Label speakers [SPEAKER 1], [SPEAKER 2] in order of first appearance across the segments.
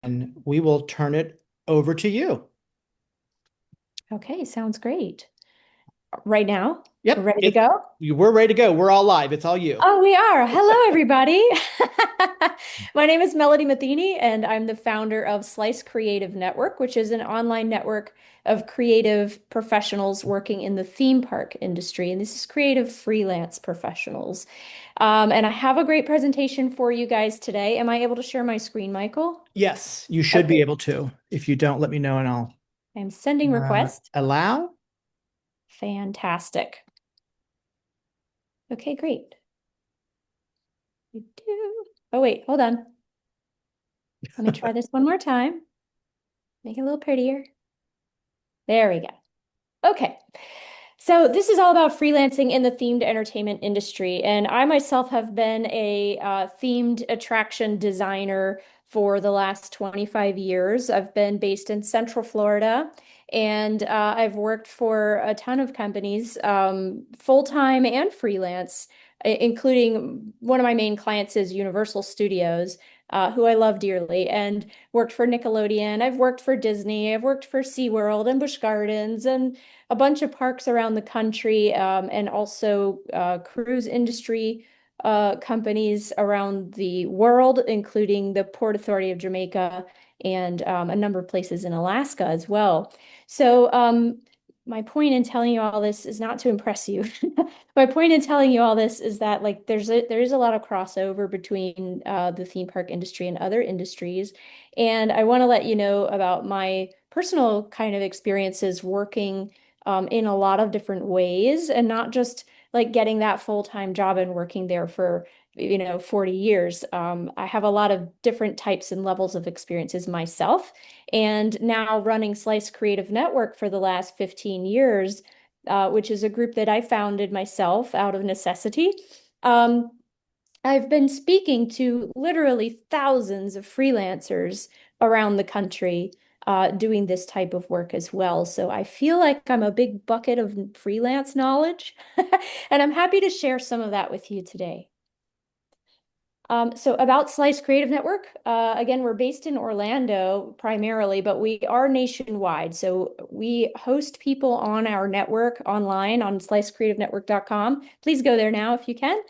[SPEAKER 1] and we will turn it over to you.
[SPEAKER 2] Okay, sounds great. Right now, we're
[SPEAKER 1] Yep,
[SPEAKER 2] ready to go?
[SPEAKER 1] we're ready to go. We're all live. It's all you.
[SPEAKER 2] Oh, we are. Hello, everybody. My name is Melody Matheny, and I'm the founder of Slice Creative Network, which is an online network of creative professionals working in the theme park industry. And this is creative freelance professionals. And I have a great presentation for you guys today. Am I able to share my screen, Michael?
[SPEAKER 1] Yes, you should be
[SPEAKER 2] Okay,
[SPEAKER 1] able to. If you don't, let me know and I'll
[SPEAKER 2] I'm sending request.
[SPEAKER 1] allow.
[SPEAKER 2] Fantastic. Okay, great. You do. Oh, wait, hold on. Let me try this one more time. Make it a little prettier. There we go. Okay. So this is all about freelancing in the themed entertainment industry. And I myself have been a themed attraction designer for the last 25 years. I've been based in Central Florida, and I've worked for a ton of companies, full-time and freelance, including one of my main clients is Universal Studios, who I love dearly, and worked for Nickelodeon. I've worked for Disney. I've worked for SeaWorld and Busch Gardens and a bunch of parks around the country, and also cruise industry companies around the world, including the Port Authority of Jamaica and a number of places in Alaska as well. So, my point in telling you all this is not to impress you. My point in telling you all this is that like there is a lot of crossover between the theme park industry and other industries, and I want to let you know about my personal kind of experiences working in a lot of different ways and not just like getting that full-time job and working there for 40 years. I have a lot of different types and levels of experiences myself, and now running Slice Creative Network for the last 15 years, which is a group that I founded myself out of necessity. um, I've been speaking to literally thousands of freelancers around the country doing this type of work as well. So I feel like I'm a big bucket of freelance knowledge, and I'm happy to share some of that with you today. So about Slice Creative Network, again, we're based in Orlando primarily, but we are nationwide. So we host people on our network online on slicecreativenetwork.com. Please go there now if you can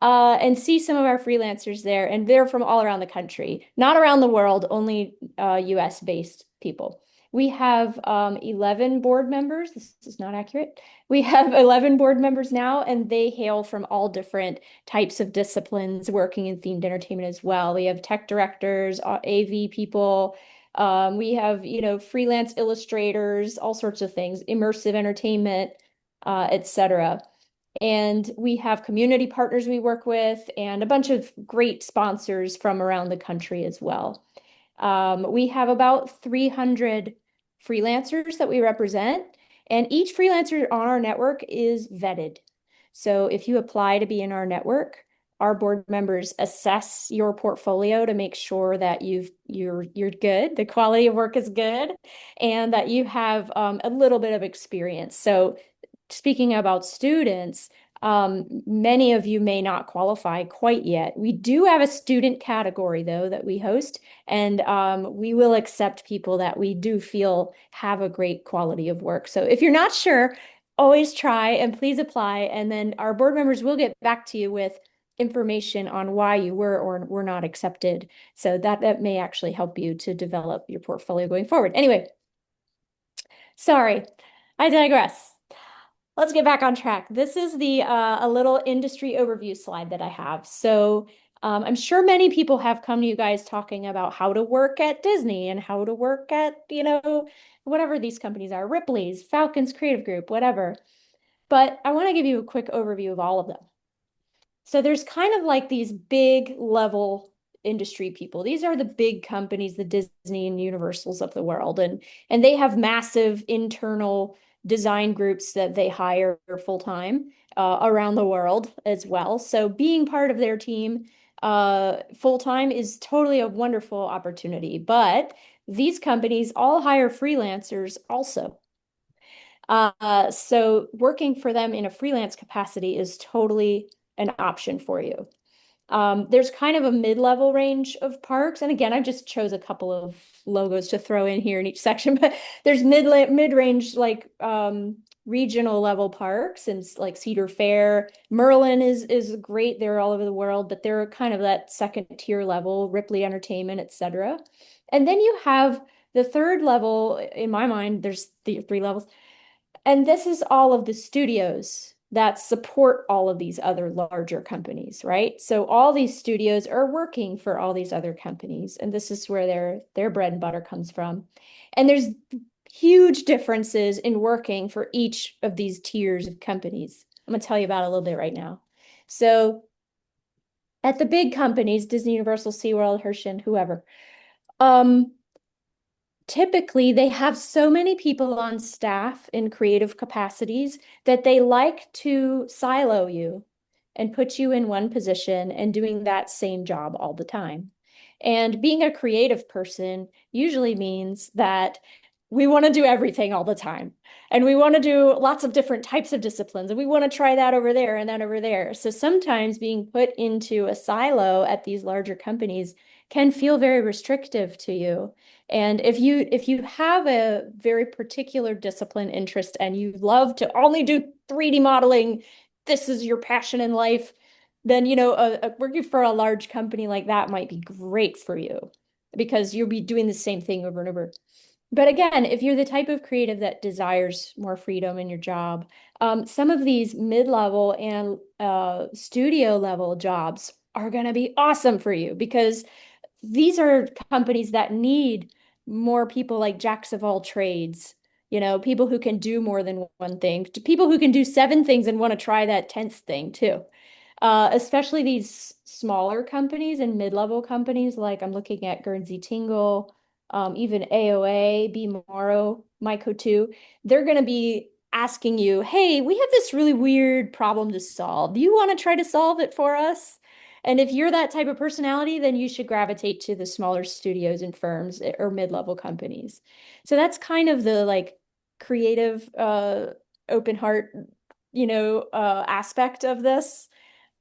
[SPEAKER 2] and see some of our freelancers there. And they're from all around the country, not around the world, only US based people. We have 11 board members. This is not accurate. We have 11 board members now, and they hail from all different types of disciplines working in themed entertainment as well. We have tech directors, AV people. We have, freelance illustrators, all sorts of things, immersive entertainment, etc. And we have community partners we work with and a bunch of great sponsors from around the country as well. We have about 300 freelancers that we represent, and each freelancer on our network is vetted. So if you apply to be in our network, our board members assess your portfolio to make sure that you're good, the quality of work is good, and that you have a little bit of experience. So speaking about students, many of you may not qualify quite yet. We do have a student category, though, that we host, and we will accept people that we do feel have a great quality of work. So if you're not sure, always try and please apply, and then our board members will get back to you with information on why you were or were not accepted. So that may actually help you to develop your portfolio going forward. Anyway, sorry, I digress. Let's get back on track. This is the a little industry overview slide that I have. So I'm sure many people have come to you guys talking about how to work at Disney and how to work at, whatever these companies are, Ripley's, Falcons Creative Group, whatever. But I want to give you a quick overview of all of them. So there's kind of like these big level industry people. These are the big companies, the Disney and Universals of the world, and they have massive internal design groups that they hire full time around the world as well. So being part of their team full time is totally a wonderful opportunity. But these companies all hire freelancers also. So working for them in a freelance capacity is totally an option for you. There's kind of a mid-level range of parks. And again, I just chose a couple of logos to throw in here in each section, but there's mid-range like regional level parks and like Cedar Fair. Merlin is great. They're all over the world, but they're kind of that second tier level, Ripley Entertainment, etc. And then you have the third level, in my mind, there's the three levels. And this is all of the studios that support all of these other larger companies, right? So all these studios are working for all these other companies, and this is where their bread and butter comes from. And there's huge differences in working for each of these tiers of companies. I'm going to tell you about it a little bit right now. So at the big companies, Disney, Universal, SeaWorld, Hershey, whoever, typically they have so many people on staff in creative capacities that they like to silo you and put you in one position and doing that same job all the time. And being a creative person usually means that we want to do everything all the time. And we want to do lots of different types of disciplines. And we want to try that over there and that over there. So sometimes being put into a silo at these larger companies can feel very restrictive to you. And if you have a very particular discipline interest and you love to only do 3D modeling, this is your passion in life, then working for a large company like that might be great for you because you'll be doing the same thing over and over. But again, if you're the type of creative that desires more freedom in your job, some of these mid-level and studio level jobs are going to be awesome for you because these are companies that need more people like jacks of all trades, people who can do more than one thing, to people who can do seven things and want to try that 10th thing too. Especially these smaller companies and mid-level companies, like I'm looking at Guernsey Tingle, even AOA, B Morrow, Myco 2, they're going to be asking you, hey, we have this really weird problem to solve. Do you want to try to solve it for us? And if you're that type of personality, then you should gravitate to the smaller studios and firms or mid-level companies. So that's kind of the like creative, open heart, aspect of this.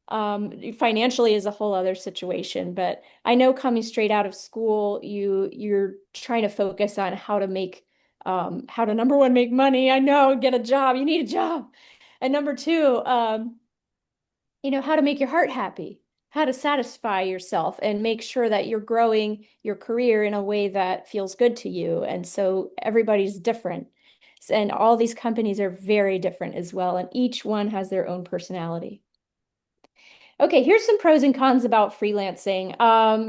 [SPEAKER 2] Financially is a whole other situation, but I know coming straight out of school, you're trying to focus on how to number one, make money. I know, get a job. You need a job. And number two, how to make your heart happy, how to satisfy yourself and make sure that you're growing your career in a way that feels good to you. And so everybody's different. And all these companies are very different as well. And each one has their own personality. Okay, here's some pros and cons about freelancing.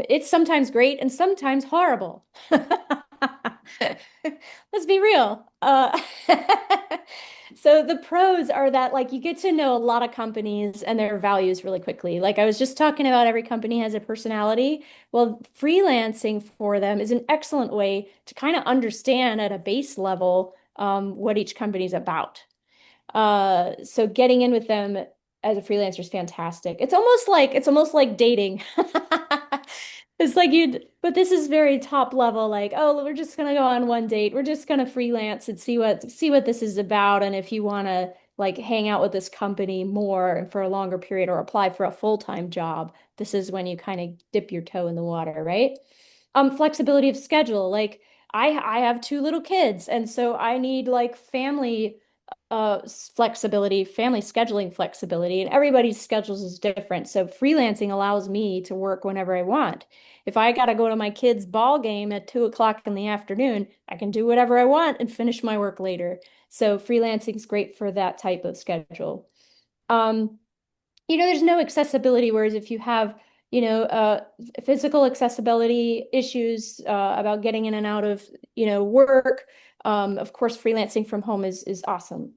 [SPEAKER 2] It's sometimes great and sometimes horrible. Let's be real. So the pros are that like you get to know a lot of companies and their values really quickly. Like I was just talking about, every company has a personality. Well, freelancing for them is an excellent way to kind of understand at a base level what each company's about. So getting in with them as a freelancer is fantastic. It's almost like dating. It's like but this is very top level, like, oh, we're just gonna go on one date. We're just gonna freelance and see what this is about. And if you wanna like hang out with this company more and for a longer period or apply for a full-time job, this is when you kind of dip your toe in the water, right? Flexibility of schedule. Like I have two little kids, and so I need like flexibility, family scheduling flexibility, and everybody's schedules is different. So freelancing allows me to work whenever I want. If I got to go to my kid's ball game at 2 o'clock in the afternoon, I can do whatever I want and finish my work later. So freelancing is great for that type of schedule. Um, there's no accessibility, whereas if you have, physical accessibility issues about getting in and out of, work, of course, freelancing from home is awesome.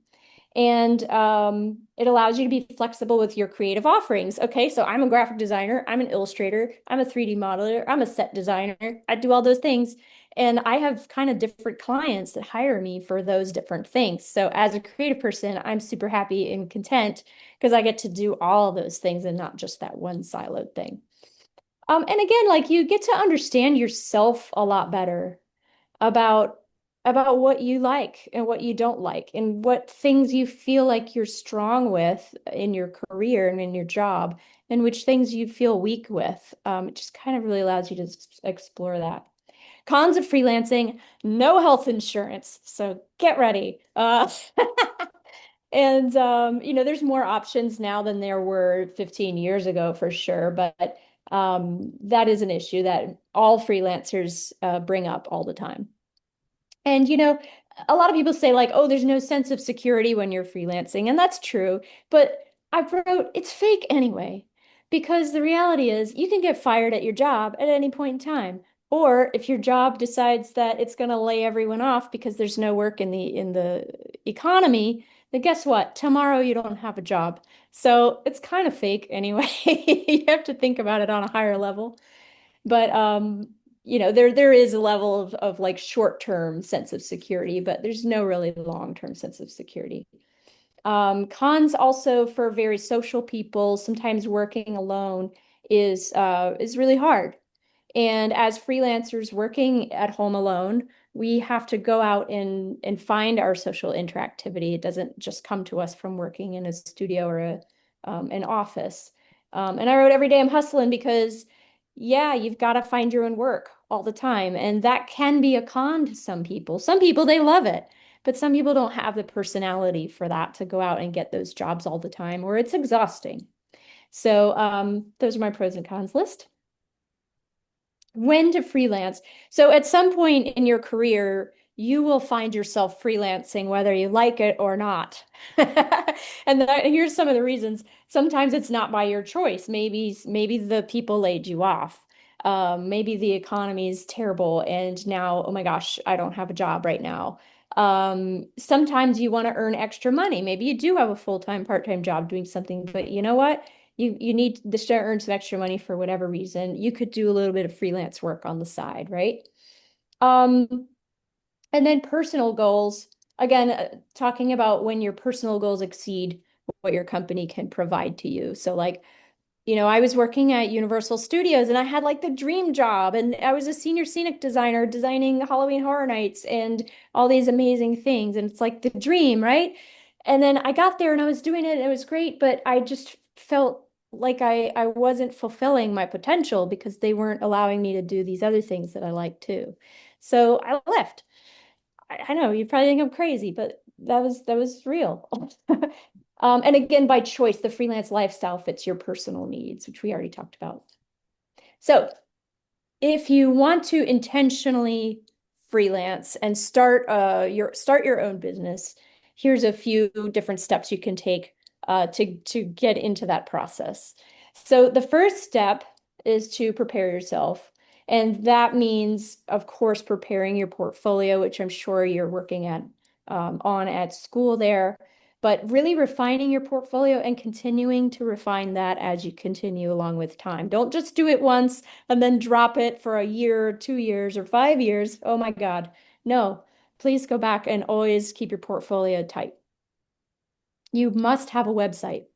[SPEAKER 2] And it allows you to be flexible with your creative offerings. Okay, so I'm a graphic designer, I'm an illustrator, I'm a 3D modeler, I'm a set designer. I do all those things. And I have kind of different clients that hire me for those different things. So as a creative person, I'm super happy and content because I get to do all those things and not just that one siloed thing. And again, like you get to understand yourself a lot better about what you like and what you don't like and what things you feel like you're strong with in your career and in your job and which things you feel weak with. It just kind of really allows you to explore that. Cons of freelancing, no health insurance. So get ready. And there's more options now than there were 15 years ago for sure, but that is an issue that all freelancers bring up all the time. And a lot of people say like, oh, there's no sense of security when you're freelancing, and that's true. But I wrote, it's fake anyway, because the reality is you can get fired at your job at any point in time. Or if your job decides that it's going to lay everyone off because there's no work in the economy, then guess what? Tomorrow you don't have a job. So it's kind of fake anyway. You have to think about it on a higher level. But there is a level of like short-term sense of security, but there's no really long-term sense of security. Cons also for very social people, sometimes working alone is really hard. And as freelancers working at home alone, we have to go out and find our social interactivity. It doesn't just come to us from working in a studio or an office. And I wrote every day I'm hustling because, yeah, you've got to find your own work all the time. And that can be a con to some people. Some people, they love it, but some people don't have the personality for that to go out and get those jobs all the time, or it's exhausting. So those are my pros and cons list. When to freelance. So at some point in your career, you will find yourself freelancing whether you like it or not. And here's some of the reasons. Sometimes it's not by your choice. Maybe the people laid you off. Maybe the economy is terrible and now, oh my gosh, I don't have a job right now. Sometimes you want to earn extra money. Maybe you do have a full-time, part-time job doing something, but you know what? You need to earn some extra money for whatever reason. You could do a little bit of freelance work on the side, right? Um, and then personal goals. Again, talking about when your personal goals exceed what your company can provide to you. So like I was working at Universal Studios and I had like the dream job, and I was a senior scenic designer designing Halloween Horror Nights and all these amazing things. And it's like the dream, right? And then I got there and I was doing it and it was great, but I just felt like I wasn't fulfilling my potential because they weren't allowing me to do these other things that I like too. So I left. I know you probably think I'm crazy, but that was real. And again, by choice, the freelance lifestyle fits your personal needs, which we already talked about. So if you want to intentionally freelance and start your own business, here's a few different steps you can take to get into that process. So the first step is to prepare yourself. And that means, of course, preparing your portfolio, which I'm sure you're working on at school there, but really refining your portfolio and continuing to refine that as you continue along with time. Don't just do it once and then drop it for a year, or 2 years, or 5 years. Oh my God. No, please go back and always keep your portfolio tight. You must have a website.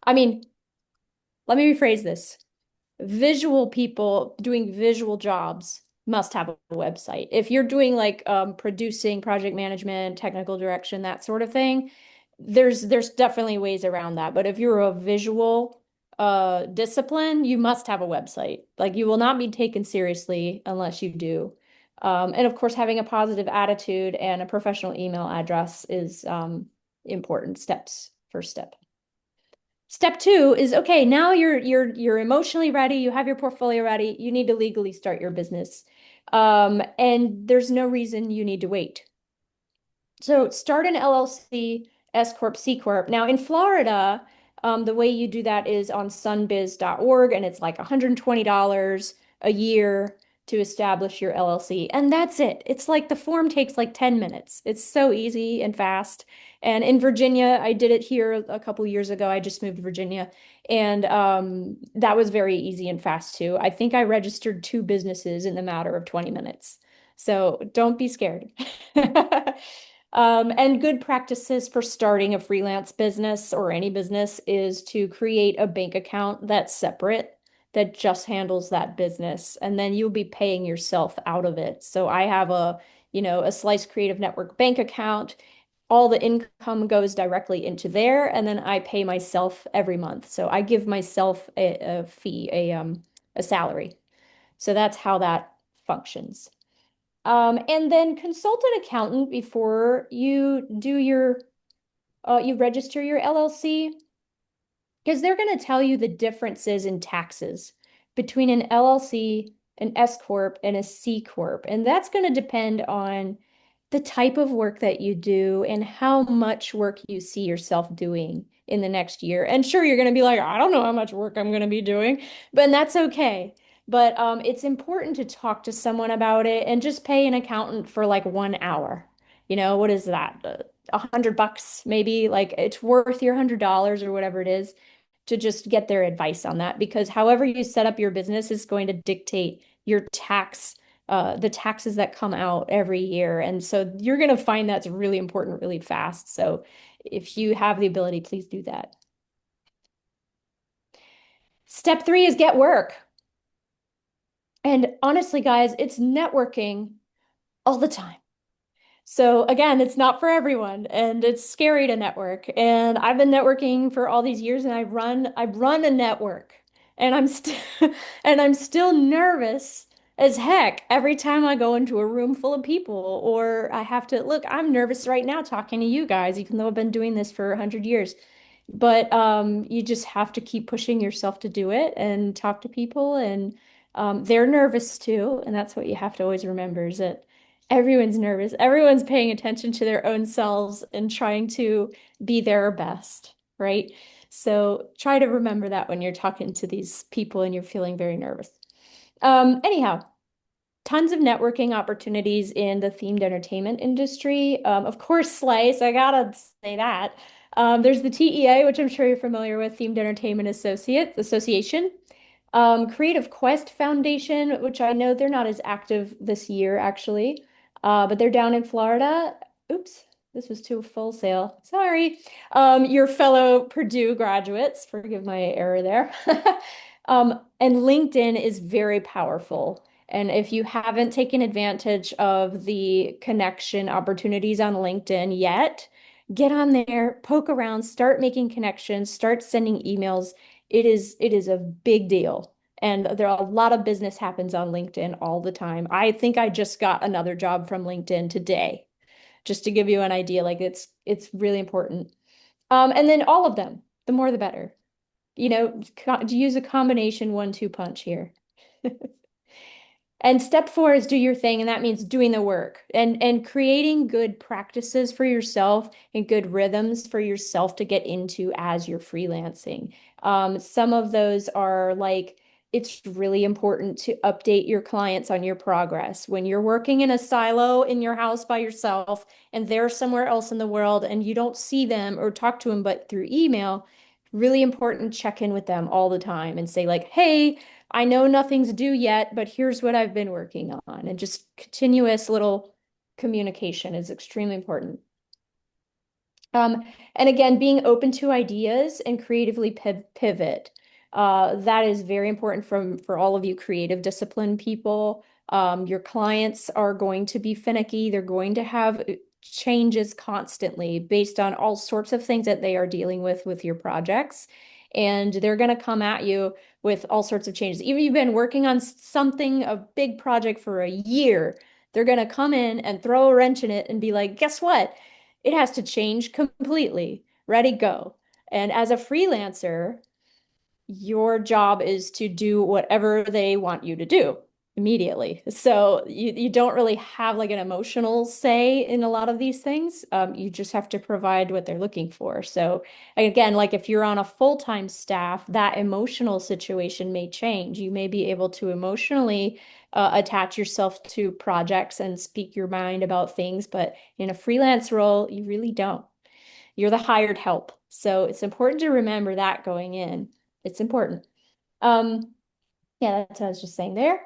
[SPEAKER 2] I mean, let me rephrase this. Visual people doing visual jobs must have a website. If you're doing like producing, project management, technical direction, that sort of thing, there's definitely ways around that. But if you're a visual discipline, you must have a website. Like you will not be taken seriously unless you do. And of course, having a positive attitude and a professional email address is important steps, first step. Step two is okay, now you're emotionally ready, you have your portfolio ready, you need to legally start your business. And there's no reason you need to wait. So start an LLC, S Corp, C Corp. Now in Florida, the way you do that is on sunbiz.org, and it's like $120 a year to establish your LLC. And that's it. It's like the form takes like 10 minutes. It's so easy and fast. And in Virginia, I did it here a couple years ago. I just moved to Virginia, and that was very easy and fast too. I think I registered 2 businesses in the matter of 20 minutes. So don't be scared. And good practices for starting a freelance business or any business is to create a bank account that's separate, that just handles that business, and then you'll be paying yourself out of it. So I have a Slice Creative Network bank account. all the income goes directly into there, and then I pay myself every month. So I give myself a fee, a salary. So that's how that functions. And then consult an accountant before you do you register your LLC, because they're going to tell you the differences in taxes between an LLC, an S Corp, and a C Corp. And that's going to depend on the type of work that you do and how much work you see yourself doing in the next year. And sure, you're going to be like, I don't know how much work I'm going to be doing, but that's okay. But it's important to talk to someone about it and just pay an accountant for like 1 hour. What is that? $100 maybe? Like it's worth your $100 or whatever it is to just get their advice on that, because however you set up your business is going to dictate your the taxes that come out every year. And so you're going to find that's really important really fast. So if you have the ability, please do that. Step 3 is get work. And honestly, guys, it's networking all the time. So again, it's not for everyone, and it's scary to network. And I've been networking for all these years, and I run a network, and I'm still and I'm still nervous as heck every time I go into a room full of people, or I have to look, I'm nervous right now talking to you guys, even though I've been doing this for 100 years. But you just have to keep pushing yourself to do it and talk to people, and they're nervous too. And that's what you have to always remember is that everyone's nervous. Everyone's paying attention to their own selves and trying to be their best, right? So try to remember that when you're talking to these people and you're feeling very nervous. Anyhow, tons of networking opportunities in the themed entertainment industry. Of course, Slice, I gotta say that. There's the TEA, which I'm sure you're familiar with, Themed Entertainment Association. Creative Quest Foundation, which I know they're not as active this year, actually, but they're down in Florida. Oops, this was too full sale. Sorry. Your fellow Purdue graduates, forgive my error there. And LinkedIn is very powerful. And if you haven't taken advantage of the connection opportunities on LinkedIn yet, get on there, poke around, start making connections, start sending emails. It is a big deal. And there are a lot of business happens on LinkedIn all the time. I think I just got another job from LinkedIn today, just to give you an idea. Like it's really important. And then all of them, the more the better. To use a combination 1-2 punch here. And step 4 is do your thing, and that means doing the work and creating good practices for yourself and good rhythms for yourself to get into as you're freelancing. Some of those are like it's really important to update your clients on your progress. When you're working in a silo in your house by yourself and they're somewhere else in the world and you don't see them or talk to them but through email, really important to check in with them all the time and say like, hey, I know nothing's due yet, but here's what I've been working on. And just continuous little communication is extremely important. Um, and again, being open to ideas and creatively pivot. That is very important for all of you creative discipline people. Your clients are going to be finicky. They're going to have changes constantly based on all sorts of things that they are dealing with your projects. And they're going to come at you with all sorts of changes. Even if you've been working on something, a big project for a year, they're going to come in and throw a wrench in it and be like, guess what? It has to change completely. Ready, go. And as a freelancer, your job is to do whatever they want you to do immediately. So you don't really have like an emotional say in a lot of these things. You just have to provide what they're looking for. So again, like if you're on a full-time staff, that emotional situation may change. You may be able to emotionally attach yourself to projects and speak your mind about things, but in a freelance role, you really don't. You're the hired help. So it's important to remember that going in. It's important. Um, yeah, that's what I was just saying there.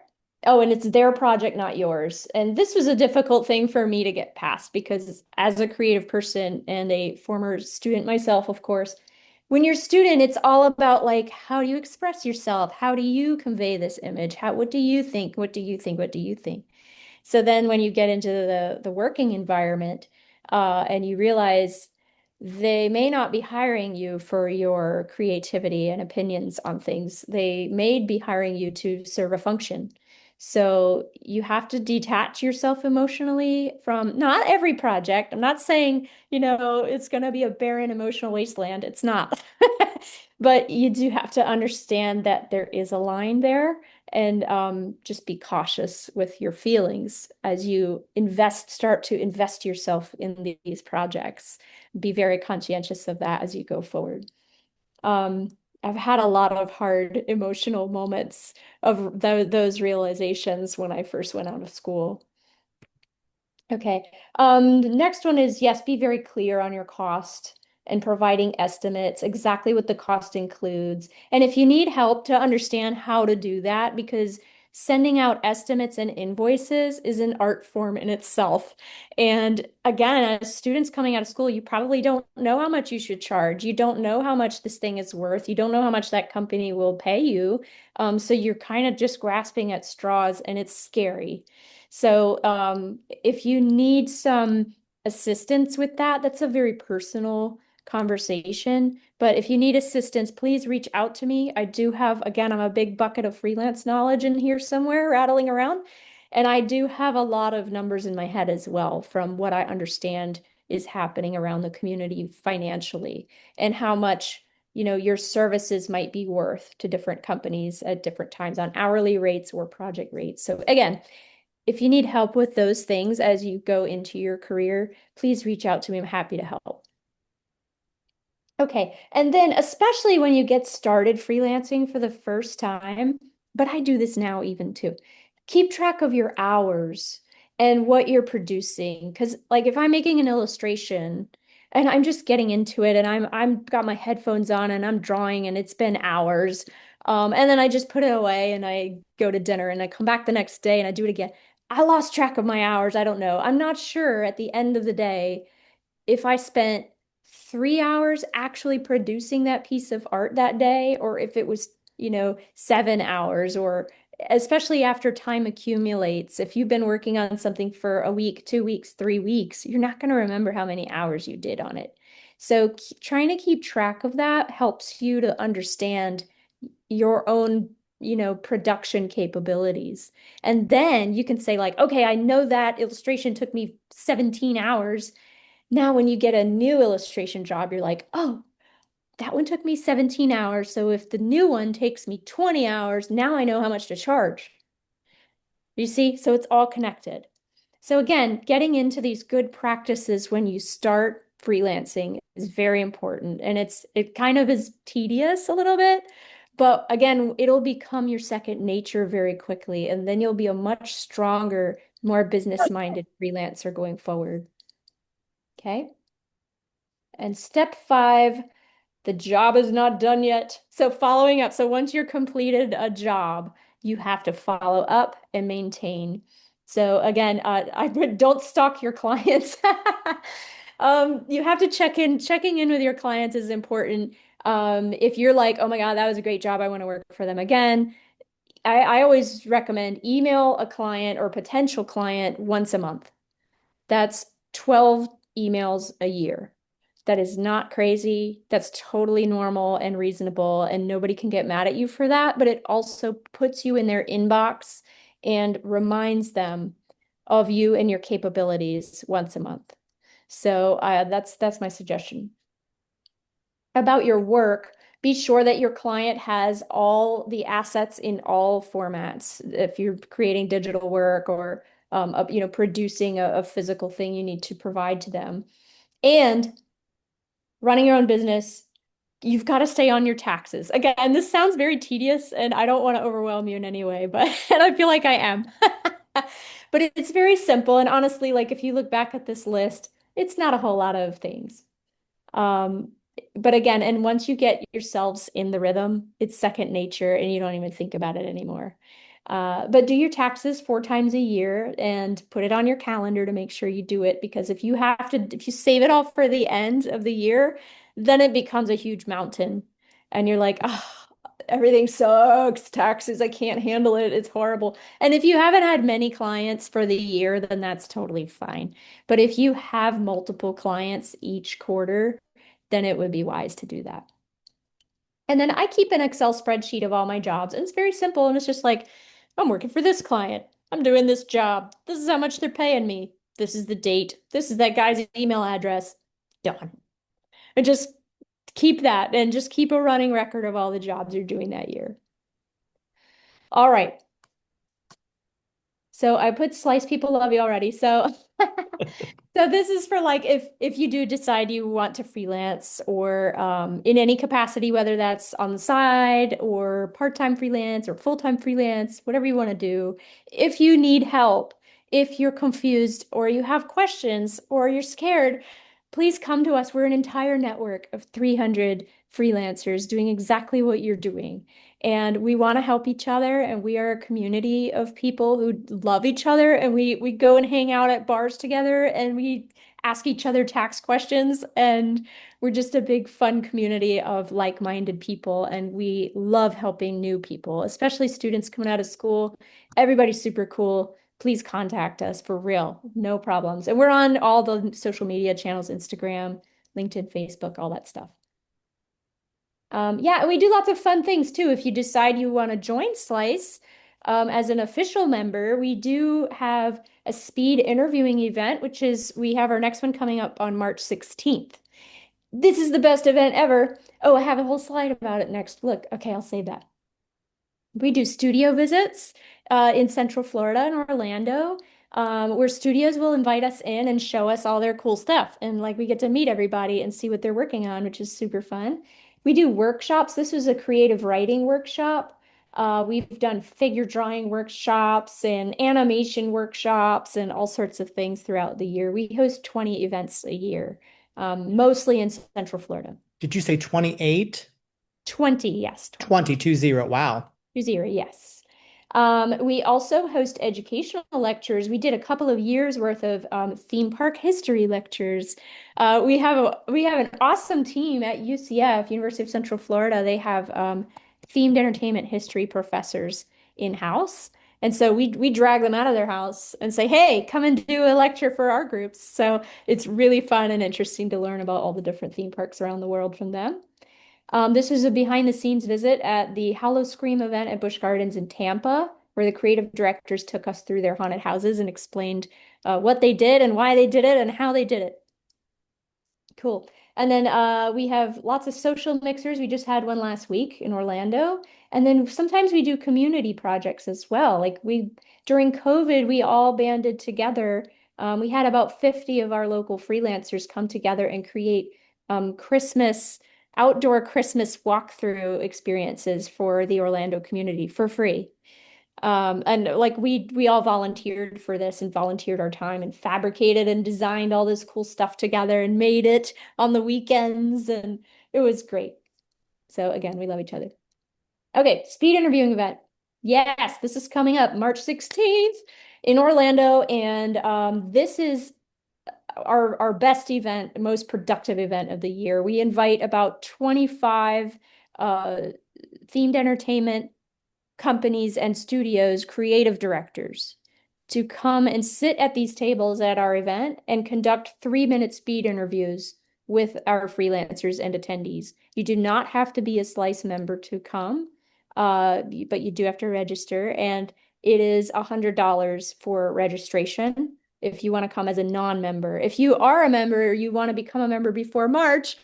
[SPEAKER 2] Oh, and it's their project, not yours. And this was a difficult thing for me to get past because as a creative person and a former student myself, of course, when you're a student, it's all about like, how do you express yourself? How do you convey this image? What do you think? What do you think? What do you think? So then when you get into the working environment, and you realize they may not be hiring you for your creativity and opinions on things. They may be hiring you to serve a function. So you have to detach yourself emotionally from not every project. I'm not saying, it's going to be a barren emotional wasteland. It's not. But you do have to understand that there is a line there and just be cautious with your feelings as you start to invest yourself in these projects. Be very conscientious of that as you go forward. Um, I've had a lot of hard emotional moments of those realizations when I first went out of school. Okay. The next one is yes, be very clear on your cost and providing estimates, exactly what the cost includes. And if you need help to understand how to do that, because sending out estimates and invoices is an art form in itself. And again, as students coming out of school, you probably don't know how much you should charge. You don't know how much this thing is worth. You don't know how much that company will pay you. So you're kind of just grasping at straws, and it's scary. So if you need some assistance with that, that's a very personal conversation. But if you need assistance, please reach out to me. I do have, again, I'm a big bucket of freelance knowledge in here somewhere rattling around. And I do have a lot of numbers in my head as well from what I understand is happening around the community financially and how much, your services might be worth to different companies at different times on hourly rates or project rates. So again, if you need help with those things as you go into your career, please reach out to me. I'm happy to help. Okay. And then, especially when you get started freelancing for the first time, but I do this now even too, keep track of your hours and what you're producing. Because, like, if I'm making an illustration and I'm just getting into it and I'm got my headphones on and I'm drawing and it's been hours, and then I just put it away and I go to dinner and I come back the next day and I do it again. I lost track of my hours. I don't know. I'm not sure at the end of the day if I spent 3 hours actually producing that piece of art that day, or if it was, 7 hours, or especially after time accumulates. If you've been working on something for a week, 2 weeks, 3 weeks, you're not going to remember how many hours you did on it. So trying to keep track of that helps you to understand your own production capabilities. And then you can say like, okay, I know that illustration took me 17 hours. Now, when you get a new illustration job, you're like, oh, that one took me 17 hours. So if the new one takes me 20 hours, now I know how much to charge. You see? So it's all connected. So again, getting into these good practices when you start freelancing is very important. And it kind of is tedious a little bit, but again, it'll become your second nature very quickly. And then you'll be a much stronger, more business-minded freelancer going forward. Okay. And step 5, the job is not done yet. So following up. So once you're completed a job, you have to follow up and maintain. So again, I would don't stalk your clients. You have to check in. Checking in with your clients is important. If you're like, oh my God, that was a great job, I want to work for them again. I always recommend email a client or potential client once a month. That's 12 emails a year. That is not crazy. That's totally normal and reasonable, and nobody can get mad at you for that. But it also puts you in their inbox and reminds them of you and your capabilities once a month. So that's my suggestion. About your work, be sure that your client has all the assets in all formats. If you're creating digital work or producing a physical thing, you need to provide to them. And running your own business, you've got to stay on your taxes. Again, this sounds very tedious and I don't want to overwhelm you in any way, but and I feel like I am. But it's very simple. And honestly, like if you look back at this list, it's not a whole lot of things. Um, but again, and once you get yourselves in the rhythm, it's second nature and you don't even think about it anymore. But do your taxes 4 times a year and put it on your calendar to make sure you do it, because if you save it all for the end of the year, then it becomes a huge mountain and you're like, oh, everything sucks. Taxes, I can't handle it. It's horrible. And if you haven't had many clients for the year, then that's totally fine. But if you have multiple clients each quarter, then it would be wise to do that. And then I keep an Excel spreadsheet of all my jobs, and it's very simple. And it's just like, I'm working for this client. I'm doing this job. This is how much they're paying me. This is the date. This is that guy's email address. Done. And just keep that and just keep a running record of all the jobs you're doing that year. All right. So I put slice people love you already. So so this is for like if you do decide you want to freelance or in any capacity, whether that's on the side or part-time freelance or full-time freelance, whatever you want to do. If you need help, if you're confused or you have questions or you're scared, please come to us. We're an entire network of 300 freelancers doing exactly what you're doing. And we want to help each other, and we are a community of people who love each other, and we go and hang out at bars together, and we ask each other tax questions, and we're just a big fun community of like-minded people, and we love helping new people, especially students coming out of school. Everybody's super cool. Please contact us for real. No problems. And we're on all the social media channels, Instagram, LinkedIn, Facebook, all that stuff. Yeah, we do lots of fun things too. If you decide you want to join Slice as an official member, we do have a speed interviewing event, which is we have our next one coming up on March 16th. This is the best event ever. Oh, I have a whole slide about it next. Look, okay, I'll save that. We do studio visits in Central Florida and Orlando, where studios will invite us in and show us all their cool stuff. And like we get to meet everybody and see what they're working on, which is super fun. We do workshops. This was a creative writing workshop. We've done figure drawing workshops and animation workshops and all sorts of things throughout the year. We host 20 events a year, mostly in Central Florida.
[SPEAKER 1] Did you say 28?
[SPEAKER 2] 20, yes, 20.
[SPEAKER 1] 2020. Wow.
[SPEAKER 2] Zero, yes. We also host educational lectures. We did a couple of years worth of theme park history lectures. We have an awesome team at UCF, University of Central Florida. They have themed entertainment history professors in-house. And so we drag them out of their house and say, hey, come and do a lecture for our groups. So it's really fun and interesting to learn about all the different theme parks around the world from them. This was a behind the scenes visit at the Hollow Scream event at Busch Gardens in Tampa, where the creative directors took us through their haunted houses and explained what they did and why they did it and how they did it. Cool. And then we have lots of social mixers. We just had one last week in Orlando. And then sometimes we do community projects as well. Like during COVID, we all banded together. We had about 50 of our local freelancers come together and create outdoor Christmas walkthrough experiences for the Orlando community for free. And like we all volunteered for this and volunteered our time and fabricated and designed all this cool stuff together and made it on the weekends, and it was great. So again, we love each other. Okay, speed interviewing event. Yes, this is coming up March 16th in Orlando, and this is our best event, most productive event of the year. We invite about 25 themed entertainment companies and studios, creative directors, to come and sit at these tables at our event and conduct 3-minute speed interviews with our freelancers and attendees. You do not have to be a Slice member to come, but you do have to register, and it is $100 for registration if you want to come as a non-member. If you are a member, you want to become a member before March,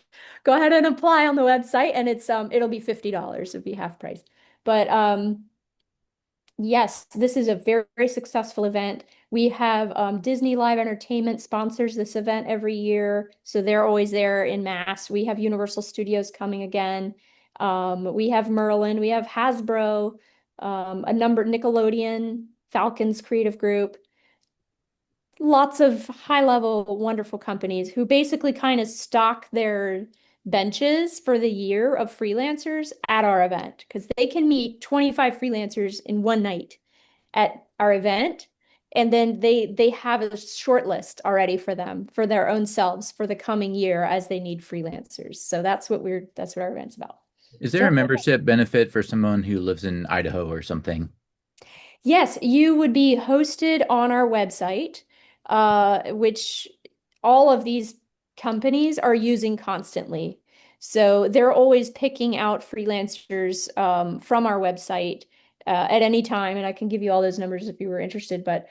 [SPEAKER 2] go ahead and apply on the website, and it'll be $50. It'll be half price. But yes, this is a very, very successful event. We have Disney Live Entertainment sponsors this event every year, so they're always there in mass. We have Universal Studios coming again. We have Merlin, we have Hasbro, Nickelodeon, Falcons Creative Group. Lots of high-level, wonderful companies who basically kind of stock their benches for the year of freelancers at our event, because they can meet 25 freelancers in one night at our event, and then they have a short list already for them for their own selves for the coming year as they need freelancers. So that's what our event's about.
[SPEAKER 3] Is there
[SPEAKER 2] So
[SPEAKER 3] a membership benefit for someone who lives in Idaho or something?
[SPEAKER 2] yes, you would be hosted on our website, which all of these companies are using constantly. So they're always picking out freelancers from our website at any time, and I can give you all those numbers if you were interested. But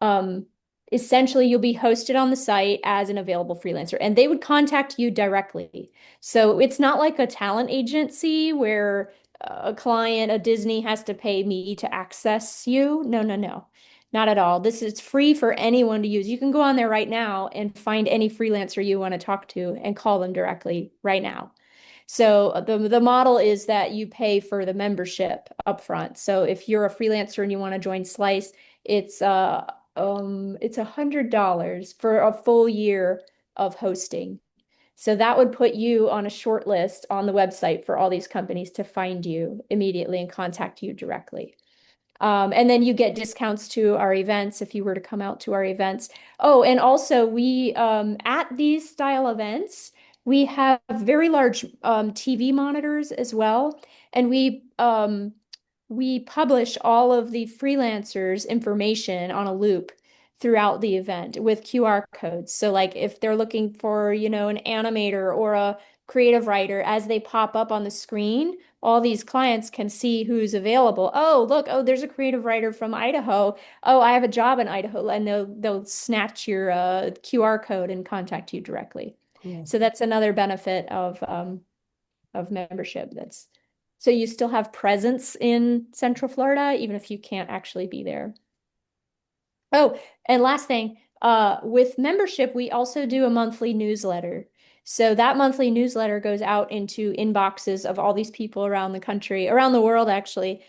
[SPEAKER 2] um, essentially, you'll be hosted on the site as an available freelancer, and they would contact you directly. So it's not like a talent agency where a client, a Disney has to pay me to access you. No, no, no. Not at all. This is free for anyone to use. You can go on there right now and find any freelancer you want to talk to and call them directly right now. So the model is that you pay for the membership upfront. So if you're a freelancer and you want to join Slice, it's it's $100 for a full year of hosting. So that would put you on a short list on the website for all these companies to find you immediately and contact you directly. And then you get discounts to our events if you were to come out to our events. Oh, and also we at these style events, we have very large TV monitors as well, and we publish all of the freelancers' information on a loop throughout the event with QR codes. So like if they're looking for, an animator or a creative writer, as they pop up on the screen, all these clients can see who's available. Oh, look, oh, there's a creative writer from Idaho. Oh, I have a job in Idaho, and they'll snatch your QR code and contact you directly.
[SPEAKER 1] Cool.
[SPEAKER 2] So that's another benefit of membership. That's so you still have presence in Central Florida, even if you can't actually be there. Oh, and last thing, with membership, we also do a monthly newsletter. So that monthly newsletter goes out into inboxes of all these people around the country, around the world, actually.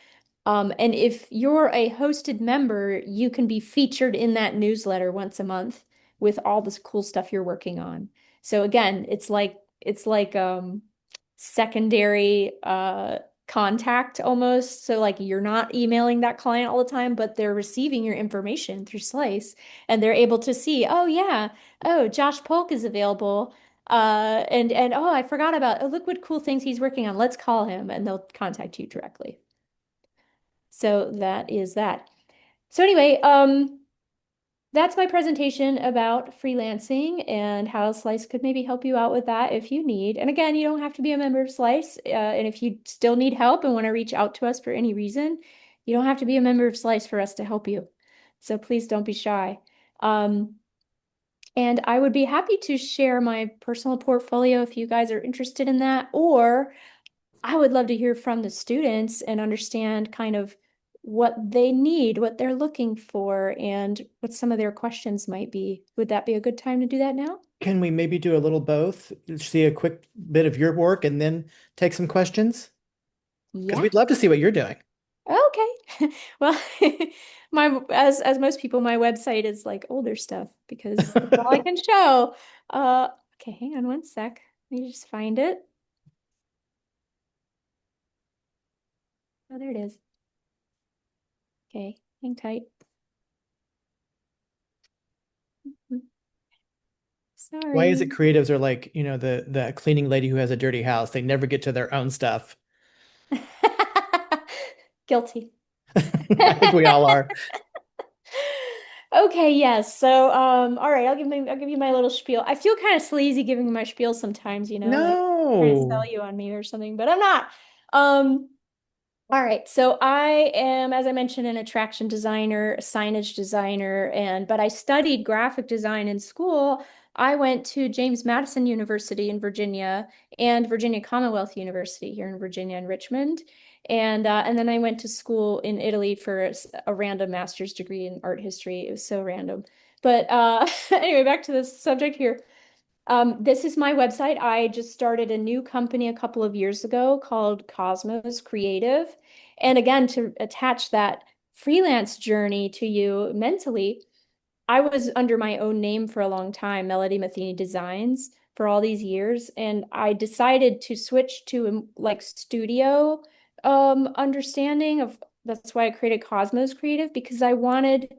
[SPEAKER 2] And if you're a hosted member, you can be featured in that newsletter once a month with all this cool stuff you're working on. So again, it's like secondary contact almost. So like you're not emailing that client all the time, but they're receiving your information through Slice and they're able to see, oh yeah, oh Josh Polk is available. And oh, I forgot about, oh, look what cool things he's working on. Let's call him and they'll contact you directly. So that is that. So anyway, that's my presentation about freelancing and how Slice could maybe help you out with that if you need. And again, you don't have to be a member of Slice. And if you still need help and want to reach out to us for any reason, you don't have to be a member of Slice for us to help you. So please don't be shy. Um, and I would be happy to share my personal portfolio if you guys are interested in that, or I would love to hear from the students and understand kind of what they need, what they're looking for, and what some of their questions might be. Would that be a good time to do that now?
[SPEAKER 1] Can we maybe do a little both? See a quick bit of your work and then take some questions? Because
[SPEAKER 2] Yeah.
[SPEAKER 1] we'd love to see what you're doing.
[SPEAKER 2] Okay. Well, my as most people, my website is like older stuff because that's all I can show. Uh, okay, hang on one sec. Let me just find it. Oh, there it is. Okay, hang tight.
[SPEAKER 1] Why is it
[SPEAKER 2] Sorry.
[SPEAKER 1] creatives are like, the cleaning lady who has a dirty house? They never get to their own stuff.
[SPEAKER 2] Guilty.
[SPEAKER 1] I think we all are.
[SPEAKER 2] Okay, yes. So, all right, I'll give you my little spiel. I feel kind of sleazy giving my spiel sometimes, like trying to sell
[SPEAKER 1] No.
[SPEAKER 2] you on me or something, but I'm not. Um, all right. So I am, as I mentioned, an attraction designer, a signage designer, but I studied graphic design in school. I went to James Madison University in Virginia and Virginia Commonwealth University here in Virginia and Richmond. And then I went to school in Italy for a random master's degree in art history. It was so random. But anyway, back to the subject here. This is my website. I just started a new company a couple of years ago called Cosmos Creative. And again, to attach that freelance journey to you mentally, I was under my own name for a long time, Melody Matheny Designs, for all these years, and I decided to switch to like studio understanding of that's why I created Cosmos Creative because I wanted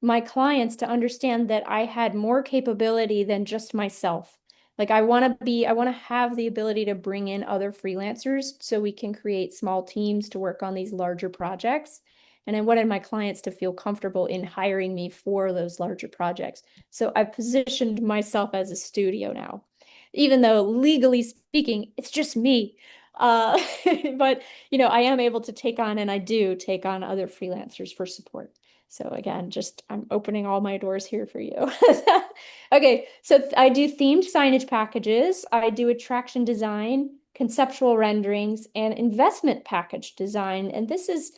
[SPEAKER 2] my clients to understand that I had more capability than just myself. Like I want to have the ability to bring in other freelancers so we can create small teams to work on these larger projects. And I wanted my clients to feel comfortable in hiring me for those larger projects. So I've positioned myself as a studio now, even though legally speaking, it's just me. Uh, but I am able to take on, and I do take on other freelancers for support. So again, just I'm opening all my doors here for you. Okay, so I do themed signage packages. I do attraction design, conceptual renderings, and investment package design. And this is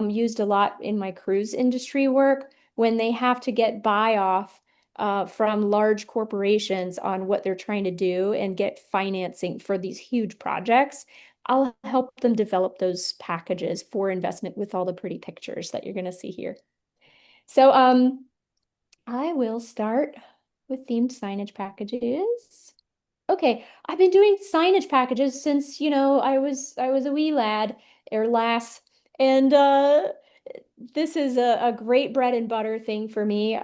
[SPEAKER 2] used a lot in my cruise industry work when they have to get buy-off from large corporations on what they're trying to do and get financing for these huge projects. I'll help them develop those packages for investment with all the pretty pictures that you're going to see here. So I will start with themed signage packages. Okay, I've been doing signage packages since, I was a wee lad or lass, and this is a great bread and butter thing for me.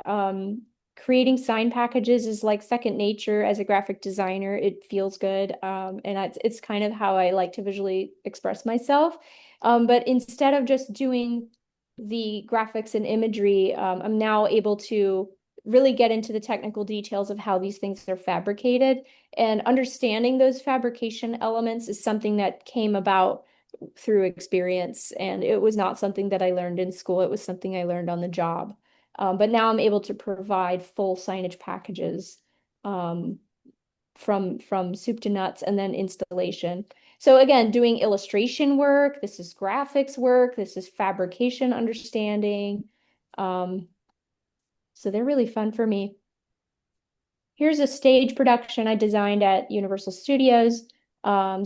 [SPEAKER 2] Creating sign packages is like second nature as a graphic designer. It feels good, and it's kind of how I like to visually express myself. But instead of just doing the graphics and imagery, I'm now able to really get into the technical details of how these things are fabricated. And understanding those fabrication elements is something that came about through experience. And it was not something that I learned in school. It was something I learned on the job. But now I'm able to provide full signage packages from soup to nuts and then installation. So again, doing illustration work, this is graphics work, this is fabrication understanding. So they're really fun for me. Here's a stage production I designed at Universal Studios.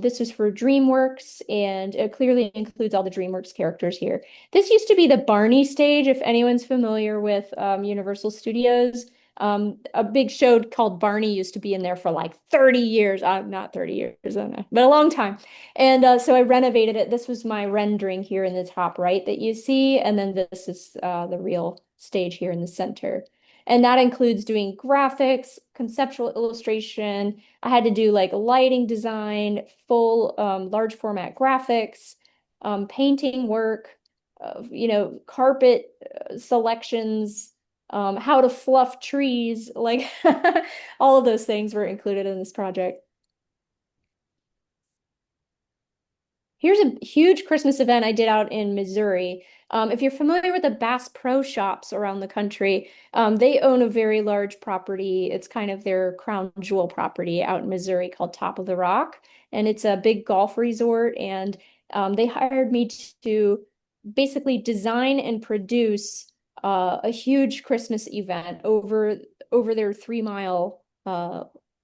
[SPEAKER 2] This was for DreamWorks, and it clearly includes all the DreamWorks characters here. This used to be the Barney stage, if anyone's familiar with Universal Studios. A big show called Barney used to be in there for like 30 years. Not 30 years, I don't know, but a long time. And so I renovated it. This was my rendering here in the top right that you see, and then this is the real stage here in the center. And that includes doing graphics, conceptual illustration. I had to do like lighting design, full large format graphics, painting work, carpet selections, how to fluff trees, like all of those things were included in this project. Here's a huge Christmas event I did out in Missouri. If you're familiar with the Bass Pro Shops around the country, they own a very large property. It's kind of their crown jewel property out in Missouri called Top of the Rock. And it's a big golf resort. And they hired me to basically design and produce a huge Christmas event over their 3 mile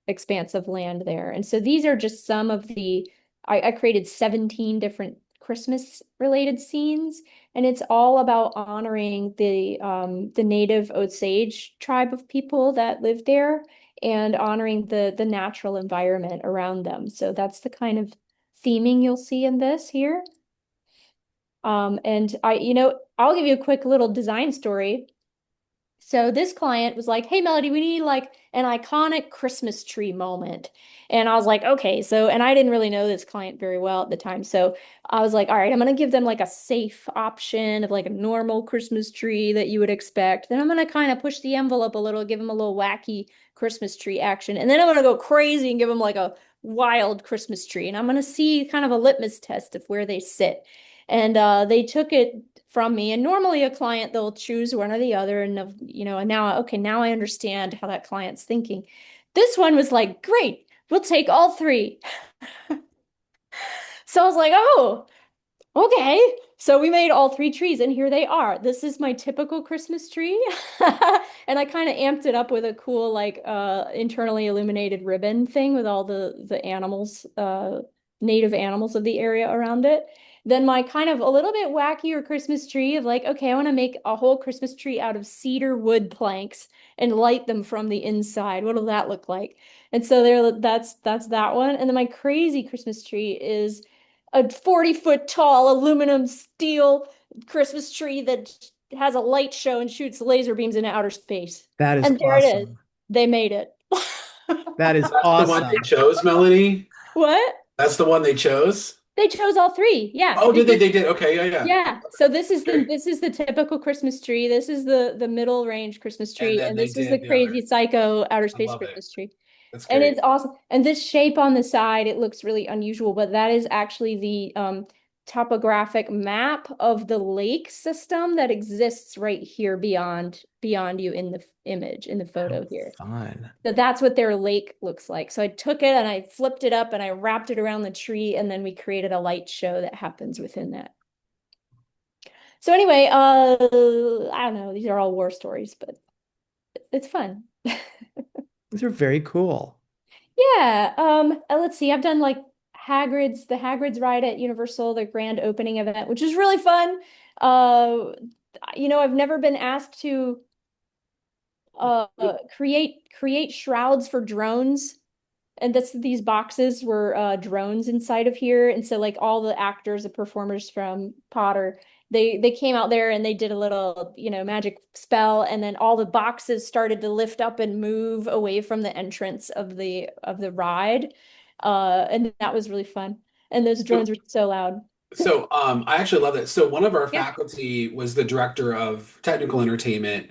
[SPEAKER 2] expanse of land there. And so these are just some of I created 17 different Christmas related scenes, and it's all about honoring the native Osage tribe of people that live there and honoring the natural environment around them. So that's the kind of theming you'll see in this here. And I'll give you a quick little design story. So this client was like, "Hey, Melody, we need like an iconic Christmas tree moment." And I was like, "Okay." And I didn't really know this client very well at the time. So I was like, "All right, I'm going to give them like a safe option of like a normal Christmas tree that you would expect. Then I'm going to kind of push the envelope a little, give them a little wacky Christmas tree action. And then I'm going to go crazy and give them like a wild Christmas tree. And I'm going to see kind of a litmus test of where they sit." And they took it from me. And normally a client, they'll choose one or the other. And now I understand how that client's thinking. This one was like, "Great, we'll take all three." So I was like, "Oh, okay." So we made all three trees, and here they are. This is my typical Christmas tree. And I kind of amped it up with a cool, like, internally illuminated ribbon thing with all the animals, native animals of the area around it. Then my kind of a little bit wackier Christmas tree of like, okay, I want to make a whole Christmas tree out of cedar wood planks and light them from the inside. What will that look like? And so that's that one. And then my crazy Christmas tree is a 40-foot tall aluminum steel Christmas tree that has a light show and shoots laser beams into outer space.
[SPEAKER 1] That is
[SPEAKER 2] And there it is.
[SPEAKER 1] awesome.
[SPEAKER 2] They made it.
[SPEAKER 1] That is
[SPEAKER 4] That's the one
[SPEAKER 1] awesome.
[SPEAKER 4] they chose, Melanie.
[SPEAKER 2] What?
[SPEAKER 4] That's the one they chose.
[SPEAKER 2] They chose all three. Yeah.
[SPEAKER 4] Oh, did they? They did. Okay, yeah.
[SPEAKER 2] Yeah. So this is
[SPEAKER 4] Okay.
[SPEAKER 2] the typical Christmas tree. This is the middle range Christmas
[SPEAKER 4] And
[SPEAKER 2] tree,
[SPEAKER 4] then
[SPEAKER 2] and
[SPEAKER 4] they
[SPEAKER 2] this is the
[SPEAKER 4] did the
[SPEAKER 2] crazy
[SPEAKER 4] other.
[SPEAKER 2] psycho outer
[SPEAKER 4] I
[SPEAKER 2] space
[SPEAKER 4] love it.
[SPEAKER 2] Christmas tree.
[SPEAKER 4] That's
[SPEAKER 2] And
[SPEAKER 4] great.
[SPEAKER 2] it's awesome. And this shape on the side, it looks really unusual, but that is actually the topographic map of the lake system that exists right here beyond you in the image, in the photo here.
[SPEAKER 1] Fun.
[SPEAKER 2] So that's what their lake looks like. So I took it and I flipped it up and I wrapped it around the tree, and then we created a light show that happens within that. So anyway, I don't know, these are all war stories, but it's fun.
[SPEAKER 1] These are very cool.
[SPEAKER 2] Yeah, let's see. I've done like the Hagrid's ride at Universal, the grand opening event, which is really fun. Uh, I've never been asked to create shrouds for drones. And these boxes were drones inside of here. And so like all the actors, the performers from Potter, they came out there and they did a little, magic spell, and then all the boxes started to lift up and move away from the entrance of the ride. And that was really fun. And those drones were so loud.
[SPEAKER 4] So, I actually love that. So, one of our
[SPEAKER 2] Yeah.
[SPEAKER 4] faculty was the director of technical entertainment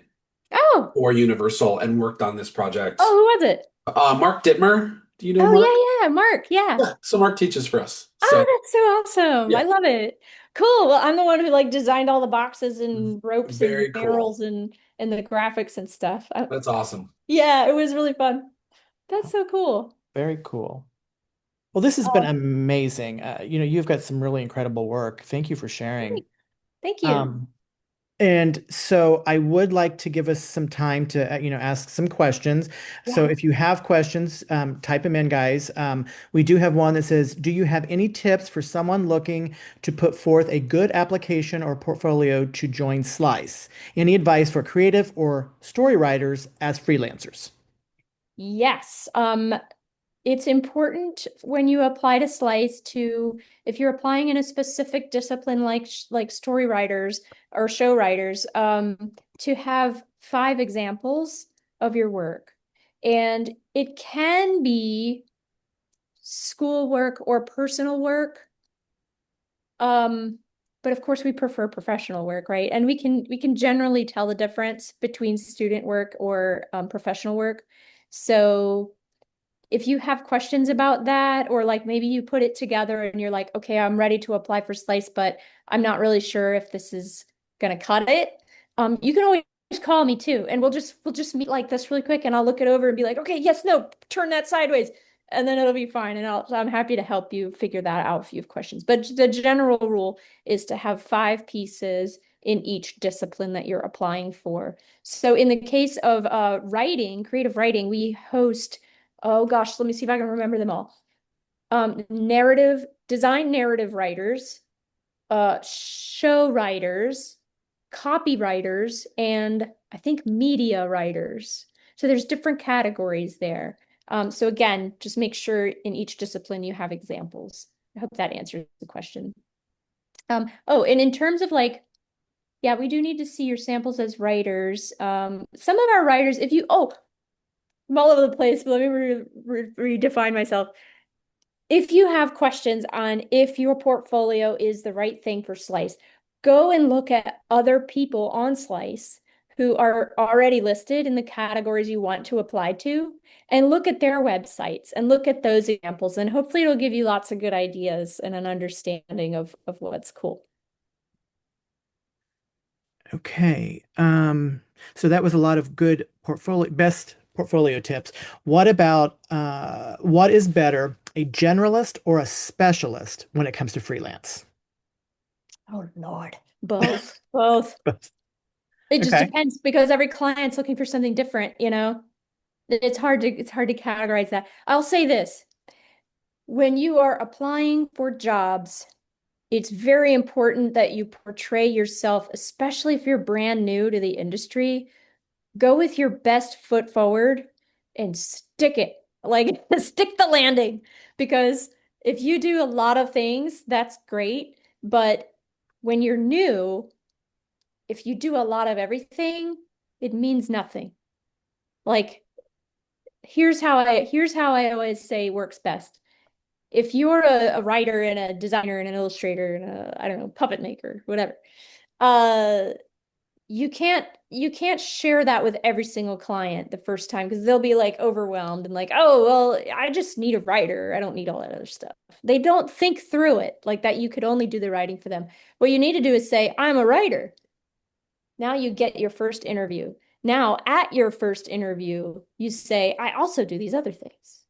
[SPEAKER 2] Oh,
[SPEAKER 4] for Universal and worked on this project.
[SPEAKER 2] who was it?
[SPEAKER 4] Mark Dittmer. Do you know
[SPEAKER 2] Oh,
[SPEAKER 4] Mark?
[SPEAKER 2] yeah, Mark. Yeah.
[SPEAKER 4] Yeah. So Mark teaches for us. So,
[SPEAKER 2] Oh, that's so awesome.
[SPEAKER 4] yeah,
[SPEAKER 2] I love it. Cool. Well, I'm the one who like designed all the boxes and ropes and
[SPEAKER 4] very cool.
[SPEAKER 2] barrels and the graphics and stuff.
[SPEAKER 4] That's awesome.
[SPEAKER 2] Yeah, it was really fun. That's so cool.
[SPEAKER 1] Very cool. Well, this has been
[SPEAKER 2] Um,
[SPEAKER 1] amazing. You've got some really incredible work. Thank you for sharing.
[SPEAKER 2] Thank you.
[SPEAKER 1] Um, and so I would like to give us some time to, ask some questions. So
[SPEAKER 2] Yeah.
[SPEAKER 1] if you have questions, type them in, guys. We do have one that says, do you have any tips for someone looking to put forth a good application or portfolio to join Slice? Any advice for creative or story writers as freelancers?
[SPEAKER 2] Yes. It's important when you apply to Slice if you're applying in a specific discipline like story writers or show writers, to have 5 examples of your work. And it can be schoolwork or personal work. But of course we prefer professional work, right? And we can generally tell the difference between student work or professional work. So if you have questions about that, or like maybe you put it together and you're like, okay, I'm ready to apply for Slice, but I'm not really sure if this is gonna cut it. You can always call me too, and we'll just meet like this really quick, and I'll look it over and be like, okay, yes, no, turn that sideways, and then it'll be fine. And I'm happy to help you figure that out if you have questions. But the general rule is to have 5 pieces in each discipline that you're applying for. So in the case of creative writing, we host, oh gosh, let me see if I can remember them all. Design narrative writers, show writers, copywriters, and I think media writers. So there's different categories there. So again, just make sure in each discipline you have examples. I hope that answers the question. And in terms of like, yeah, we do need to see your samples as writers. Some of our writers, I'm all over the place, but let me redefine myself. If you have questions on if your portfolio is the right thing for Slice, go and look at other people on Slice who are already listed in the categories you want to apply to, and look at their websites and look at those examples. And hopefully it'll give you lots of good ideas and an understanding of what's cool.
[SPEAKER 1] Okay. So that was a lot of good best portfolio tips. What about what is better, a generalist or a specialist when it comes to freelance?
[SPEAKER 2] Oh, Lord. Both. Both. It just
[SPEAKER 1] Okay.
[SPEAKER 2] depends because every client's looking for something different, you know? It's hard to categorize that. I'll say this. When you are applying for jobs, it's very important that you portray yourself, especially if you're brand new to the industry. Go with your best foot forward and stick it. Like stick the landing. Because if you do a lot of things, that's great. But when you're new, if you do a lot of everything, it means nothing. Like here's how I always say works best. If you're a writer and a designer and an illustrator and a, I don't know, puppet maker, whatever, uh, you can't share that with every single client the first time because they'll be like overwhelmed and like, oh, well, I just need a writer. I don't need all that other stuff. They don't think through it like that. You could only do the writing for them. What you need to do is say, I'm a writer. Now you get your first interview. Now, at your first interview, you say, I also do these other things.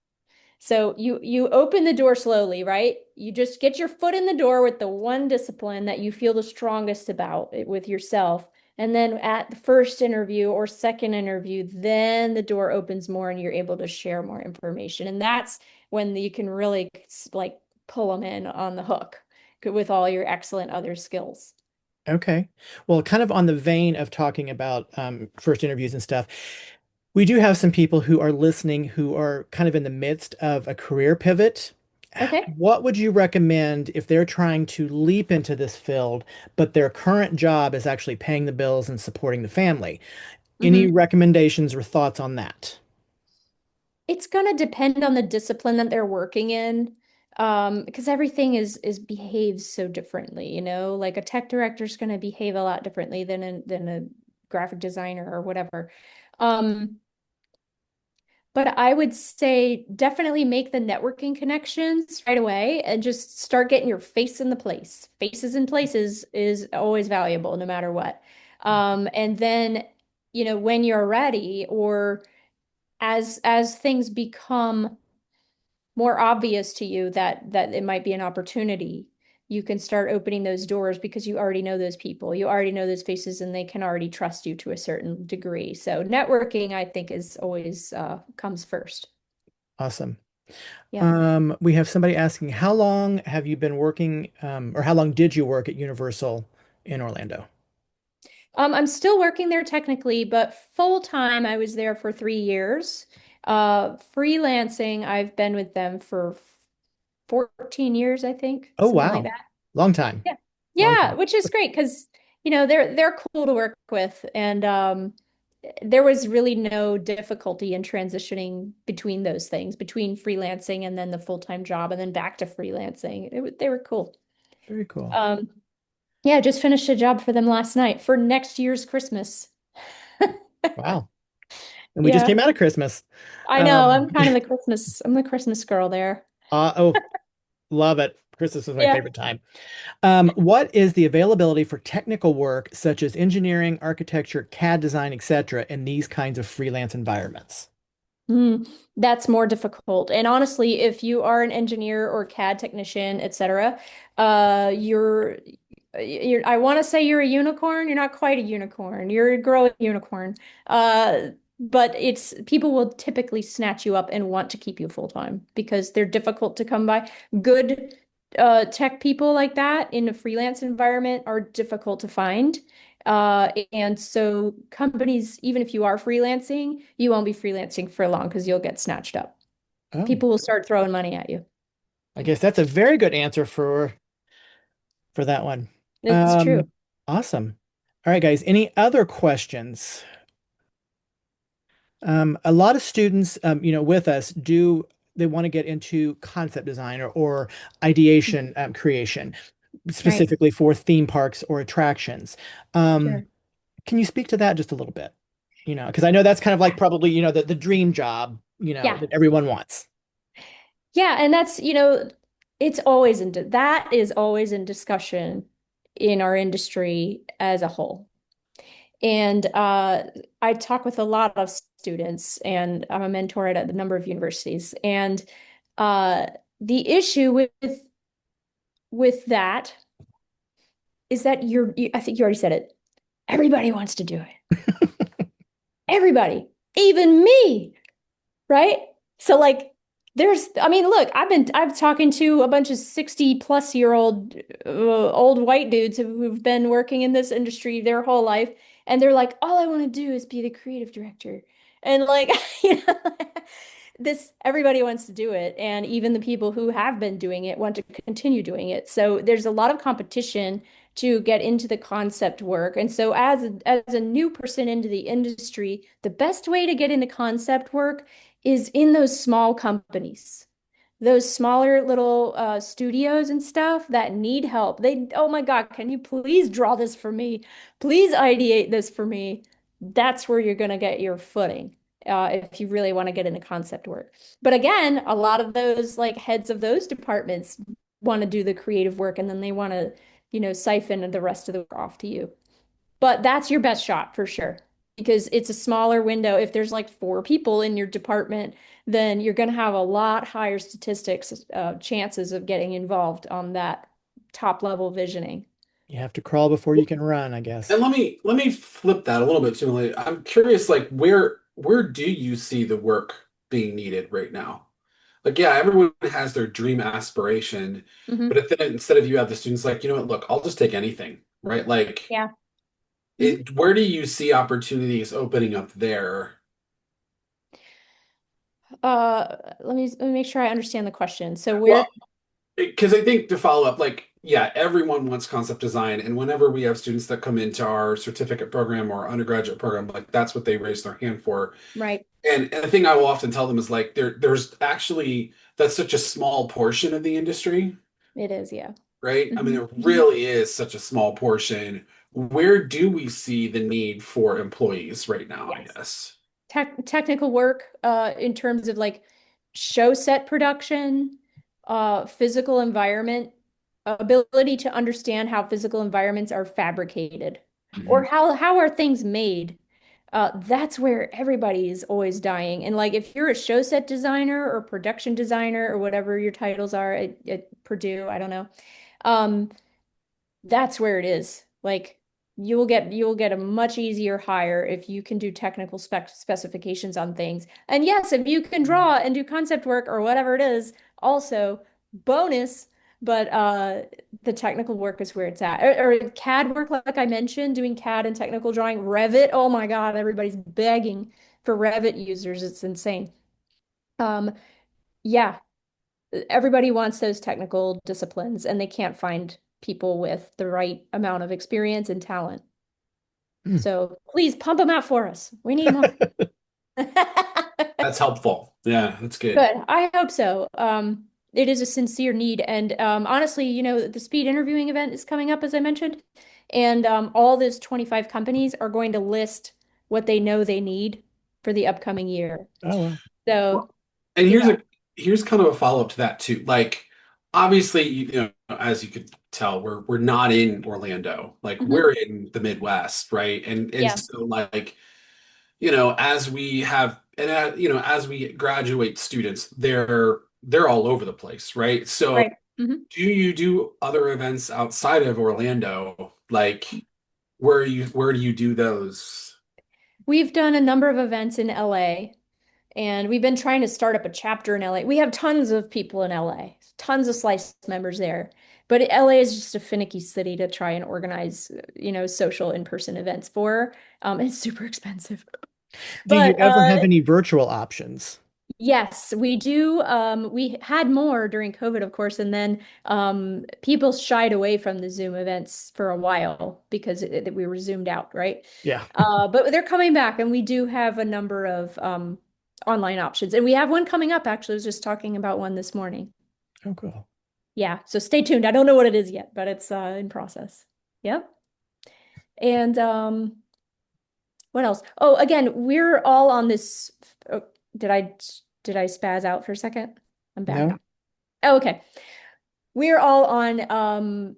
[SPEAKER 2] So you open the door slowly, right? You just get your foot in the door with the one discipline that you feel the strongest about it with yourself. And then at the first interview or second interview, then the door opens more and you're able to share more information. And that's when you can really like pull them in on the hook with all your excellent other skills.
[SPEAKER 1] Okay. Well, kind of on the vein of talking about first interviews and stuff, we do have some people who are listening who are kind of in the midst of a career pivot.
[SPEAKER 2] Okay.
[SPEAKER 1] What would you recommend if they're trying to leap into this field, but their current job is actually paying the bills and supporting the family? Any
[SPEAKER 2] Mhm.
[SPEAKER 1] recommendations or thoughts on that?
[SPEAKER 2] It's going to depend on the discipline that they're working in. Because everything is behaves so differently, like a tech director is going to behave a lot differently than a graphic designer or whatever. Um, but I would say definitely make the networking connections right away and just start getting your face in the place. Faces in places is always valuable no matter what. And then, when you're ready or as things become more obvious to you that it might be an opportunity, you can start opening those doors because you already know those people, you already know those faces, and they can already trust you to a certain degree. So networking, I think, is always comes first.
[SPEAKER 1] Awesome.
[SPEAKER 2] Yeah.
[SPEAKER 1] We have somebody asking, how long have you been working, or how long did you work at Universal in Orlando?
[SPEAKER 2] I'm still working there technically, but full time I was there for 3 years. Freelancing, I've been with them for 14 years, I think,
[SPEAKER 1] Oh,
[SPEAKER 2] something like
[SPEAKER 1] wow.
[SPEAKER 2] that.
[SPEAKER 1] Long time.
[SPEAKER 2] Yeah.
[SPEAKER 1] Long
[SPEAKER 2] Yeah,
[SPEAKER 1] time.
[SPEAKER 2] which is great because they're cool to work with, and there was really no difficulty in transitioning between those things, between freelancing and then the full-time job and then back to freelancing. They were cool.
[SPEAKER 1] Very cool.
[SPEAKER 2] Um, yeah, just finished a job for them last night for next year's Christmas.
[SPEAKER 1] Wow. And we just
[SPEAKER 2] Yeah,
[SPEAKER 1] came out of Christmas.
[SPEAKER 2] I know.
[SPEAKER 1] Um,
[SPEAKER 2] I'm the Christmas girl there.
[SPEAKER 1] oh, love it. Christmas was my
[SPEAKER 2] Yeah.
[SPEAKER 1] favorite time. What is the availability for technical work such as engineering, architecture, CAD design, etc., in these kinds of freelance environments?
[SPEAKER 2] Mm, that's more difficult. And honestly, if you are an engineer or CAD technician, etc., you're I want to say you're a unicorn. You're not quite a unicorn. You're a growing unicorn. Uh, but it's people will typically snatch you up and want to keep you full time because they're difficult to come by. Good tech people like that in a freelance environment are difficult to find. And so companies, even if you are freelancing, you won't be freelancing for long because you'll get snatched up.
[SPEAKER 1] Oh,
[SPEAKER 2] People will start throwing money at you.
[SPEAKER 1] I guess that's a very good answer for that one.
[SPEAKER 2] It's true.
[SPEAKER 1] Um, awesome. All right, guys. Any other questions? A lot of students, with us they want to get into concept design or ideation creation,
[SPEAKER 2] Right.
[SPEAKER 1] specifically for theme parks or attractions. Um,
[SPEAKER 2] Sure.
[SPEAKER 1] can you speak to that just a little bit? Because I know that's kind of like probably, the dream job,
[SPEAKER 2] Yeah.
[SPEAKER 1] that everyone wants.
[SPEAKER 2] Yeah. And that's, it's always that is always in discussion in our industry as a whole. And I talk with a lot of students, and I'm a mentor at a number of universities. And uh, the issue with that is that I think you already said it. Everybody wants to do it. Everybody, even me, right? So like I mean, look, I've talking to a bunch of 60-plus-year-old old white dudes who've been working in this industry their whole life, and they're like, all I want to do is be the creative director. And like, you know, this everybody wants to do it, and even the people who have been doing it want to continue doing it. So there's a lot of competition to get into the concept work. And so as a new person into the industry, the best way to get into concept work is in those small companies, those smaller little studios and stuff that need help. Oh my God, can you please draw this for me? Please ideate this for me. That's where you're going to get your footing if you really want to get into concept work. But again, a lot of those like heads of those departments want to do the creative work and then they want to, siphon the rest of the work off to you. But that's your best shot for sure because it's a smaller window. If there's like four people in your department, then you're going to have a lot higher statistics, chances of getting involved on that top level visioning.
[SPEAKER 1] You have to crawl before you can run, I
[SPEAKER 4] And
[SPEAKER 1] guess.
[SPEAKER 4] let me flip that a little bit too. Like, I'm curious, like where do you see the work being needed right now? Like, yeah, everyone has their dream aspiration,
[SPEAKER 2] Hmm.
[SPEAKER 4] but if then instead of you have the students like, you know what, look, I'll just take anything, right? Like,
[SPEAKER 2] Yeah. Mhm.
[SPEAKER 4] where do you see opportunities opening up there?
[SPEAKER 2] Let me make sure I understand the question. So where,
[SPEAKER 4] Well, because I think to follow up, like, yeah, everyone wants concept design, and whenever we have students that come into our certificate program or undergraduate program, like that's what they raise their hand for.
[SPEAKER 2] right?
[SPEAKER 4] And the thing I will often tell them is like there's actually that's such a small portion of the industry,
[SPEAKER 2] It is, yeah.
[SPEAKER 4] right? I mean,
[SPEAKER 2] Hmm.
[SPEAKER 4] it really is such a small portion. Where do we see the need for employees right now, I
[SPEAKER 2] Yes.
[SPEAKER 4] guess?
[SPEAKER 2] Technical work in terms of like show set production, physical environment, ability to understand how physical environments are fabricated or
[SPEAKER 3] Mhm.
[SPEAKER 2] how are things made. That's where everybody is always dying. And like if you're a show set designer or production designer or whatever your titles are at Purdue, I don't know. Um, that's where it is. Like you'll get a much easier hire if you can do technical specifications on things. And yes, if you can draw and do concept work or whatever it is, also bonus. But the technical work is where it's at. Or CAD work, like I mentioned, doing CAD and technical drawing, Revit. Oh my God, everybody's begging for Revit users. It's insane. Um, yeah, everybody wants those technical disciplines and they can't find people with the right amount of experience and talent.
[SPEAKER 1] Hmm.
[SPEAKER 2] So please pump them out for us. We need more. Good.
[SPEAKER 4] That's helpful. Yeah, that's good.
[SPEAKER 2] I hope so. It is a sincere need. And honestly, the speed interviewing event is coming up, as I mentioned. And all those 25 companies are going to list what they know they need for the upcoming year.
[SPEAKER 1] Oh, well.
[SPEAKER 2] So,
[SPEAKER 4] Well, and
[SPEAKER 2] yeah,
[SPEAKER 4] here's kind of a follow-up to that too. Like, obviously, as you could tell, we're not in Orlando. Like,
[SPEAKER 2] mhm,
[SPEAKER 4] we're in the Midwest, right? And
[SPEAKER 2] yeah,
[SPEAKER 4] so like, as we have and as we graduate students, they're all over the place, right? So,
[SPEAKER 2] right. Mhm.
[SPEAKER 4] do you do other events outside of Orlando? Like, where do you do those?
[SPEAKER 2] We've done a number of events in LA. And we've been trying to start up a chapter in LA. We have tons of people in LA, tons of Slice members there. But LA is just a finicky city to try and organize, social in-person events for. It's super expensive.
[SPEAKER 1] Do you
[SPEAKER 2] But
[SPEAKER 1] ever have any virtual options?
[SPEAKER 2] yes, we do. We had more during COVID, of course, and then people shied away from the Zoom events for a while because we were zoomed out, right?
[SPEAKER 1] Yeah.
[SPEAKER 2] But they're coming back, and we do have a number of online options, and we have one coming up. Actually, I was just talking about one this morning.
[SPEAKER 1] Oh, cool.
[SPEAKER 2] Yeah, so stay tuned. I don't know what it is yet, but it's in process. Yep. And what else? Oh, again, we're all on this. Oh, did I did I spaz out for a second? I'm back.
[SPEAKER 1] No?
[SPEAKER 2] Oh, okay. We're all on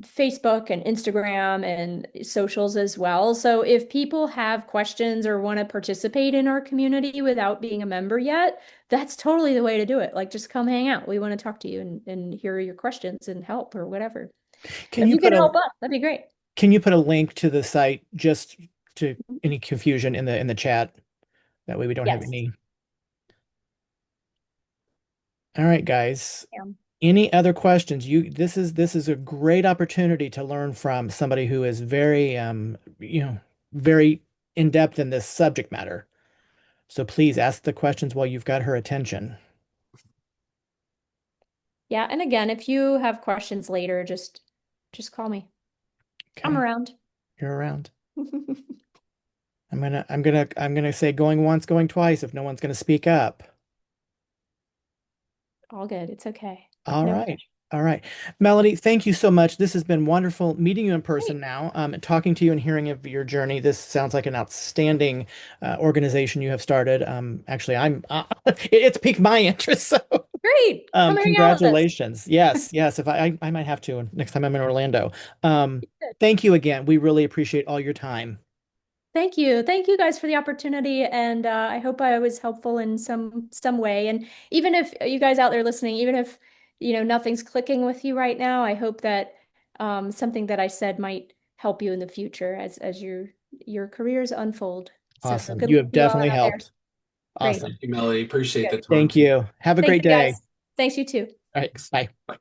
[SPEAKER 2] Facebook and Instagram and socials as well. So if people have questions or want to participate in our community without being a member yet, that's totally the way to do it. Like just come hang out. We want to talk to you and hear your questions and help or whatever.
[SPEAKER 1] Can
[SPEAKER 2] If
[SPEAKER 1] you
[SPEAKER 2] you
[SPEAKER 1] put
[SPEAKER 2] can
[SPEAKER 1] a
[SPEAKER 2] help us, that'd be great.
[SPEAKER 1] can you put a link to the site just to any confusion in the chat? That way we don't have
[SPEAKER 2] Yes.
[SPEAKER 1] any. All right, guys.
[SPEAKER 2] Yeah.
[SPEAKER 1] Any other questions? This is a great opportunity to learn from somebody who is very very in depth in this subject matter. So please ask the questions while you've got her attention.
[SPEAKER 2] Yeah. And again, if you have questions later, just call me. I'm
[SPEAKER 1] Okay,
[SPEAKER 2] around.
[SPEAKER 1] you're around. I'm gonna say going once, going twice if no one's gonna speak up.
[SPEAKER 2] All good. It's okay.
[SPEAKER 1] All
[SPEAKER 2] No
[SPEAKER 1] right.
[SPEAKER 2] pressure.
[SPEAKER 1] All right. Melody, thank you so much. This has been wonderful meeting you in person
[SPEAKER 2] Great.
[SPEAKER 1] now, and talking to you and hearing of your journey. This sounds like an outstanding organization you have started. Actually, it's piqued my interest. So,
[SPEAKER 2] Great. Come hang out with us.
[SPEAKER 1] congratulations. Yes, yes. If I might have to next time I'm in Orlando. Thank you again. We really appreciate all your time.
[SPEAKER 2] Thank you. Thank you guys for the opportunity. And I hope I was helpful in some way. And even if you guys out there listening, even if nothing's clicking with you right now, I hope that something that I said might help you in the future as your careers unfold. So
[SPEAKER 1] Awesome.
[SPEAKER 2] good
[SPEAKER 1] You
[SPEAKER 2] luck
[SPEAKER 1] have
[SPEAKER 2] to you all
[SPEAKER 1] definitely
[SPEAKER 2] out there.
[SPEAKER 1] helped.
[SPEAKER 2] Great.
[SPEAKER 1] Awesome.
[SPEAKER 4] Thank you, Melody. Appreciate
[SPEAKER 2] Good.
[SPEAKER 4] the time.
[SPEAKER 1] Thank you. Have a
[SPEAKER 2] Thank
[SPEAKER 1] great
[SPEAKER 2] you
[SPEAKER 1] day.
[SPEAKER 2] guys. Thanks you too.
[SPEAKER 1] All right. Bye.